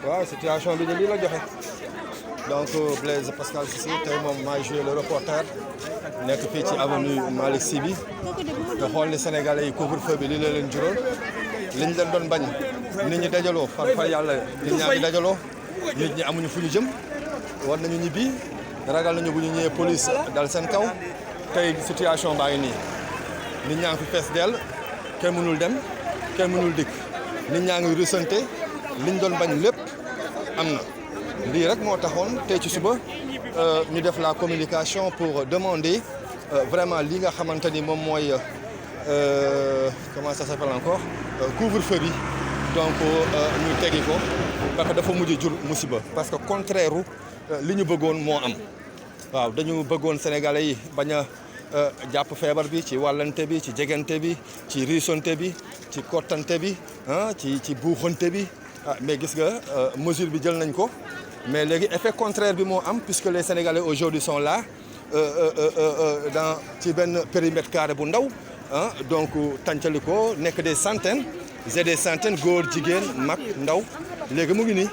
waaw situation bi de lii la joxe donc Blaise Pascal Cissé tey moom maay joué le reporter nekk fii ci avenue Malick Sy bi nga xool ni Sénégalais yi couvre-feu bi li la leen jural liñ leen doon bañ nit ñi dajaloo far yàlla nit ñaa ngi dajaloo nit ñi amuñu fu ñu jëm war nañu ñibbi ragal nañu bu ñu ñëwee police dal seen kaw tey situation baa ngi nii nit ñaa ngi fi fees dell kenn mënul dem kenn mënul dikk nit ñaa ngi rusante liñ doon bañ lépp am na lii rek moo taxoon tey ci suba ñu def la communication pour demander vraiment li nga xamante ni moom mooy comment ça s'appelle encore couvre-feu bi donc ñu teggi ko parce que dafa mujj jur musiba parce que contraire li ñu bëggoon moo am waaw dañu bëggoon sénégalais yi bañ a jàpp feebar bi ci wàllante bi ci jegante bi ci riisonte bi ci kottante bi ci buuxante bi mais gis nga mesure bi jël nañ ko mais léegi effet contraire bi moo am puisque les sénégalais aujourd'hui sont là dans ci benn périmètre carré bu ndaw donc tàncali ko nekk des centaines góor jigéen mag ndaw léegi mu ngi nii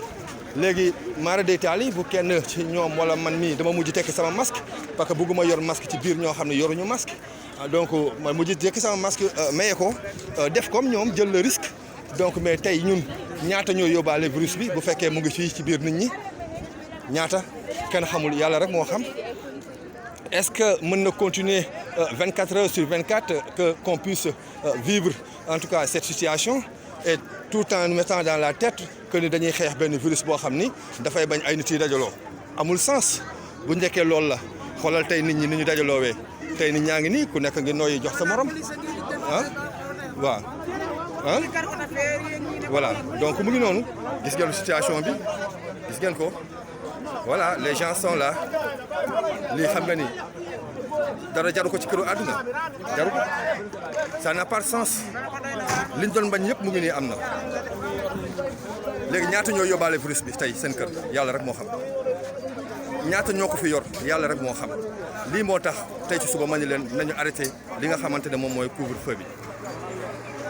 léegi mara deytaali bu kenn ci ñoom wala man mii dama mujj tekki sama masque parce que bëgguma yor masque ci biir ñoo xam ne yoruñu masque donc ma mujj tekki sama masque maye ko def comme ñoom jël le risque donc mais tey ñun ñaata ñoo yóbbaale virus bi bu fekkee mu ngi fii ci biir nit ñi ñaata kenn xamul yàlla rek moo xam est-ce que mën na continuer 24 heures sur 24 que qu'on puisse vivre en tout cas cette situation et tout en mettant dans la tête que ni dañuy xeex benn virus boo xam ni dafay bañ ay nit yi dajaloo amul sens bu njëkkee loolu la xoolal tey nit ñi ni ñu dajaloowee tey nit ñaa ngi nii ku nekk ngi nooyi jox sa morom waaw voilà donc mu ngi noonu gis ngeen situation bi gis ngeen ko voilà les gens sont là lii xam nga ni dara jaru ko ci këru àdduna jaru ko ça n'a pas de sens liñ doon bañ ñëpp mu ngi nii am na léegi ñaata ñoo yóbbaale virus bi tey seen kër yàlla rek moo xam ñaata ñoo ko fi yor yàlla rek moo xam lii moo tax tey ci suba ma ñu leen nañu arrêté li nga xamante ne moom mooy couvre-feu bi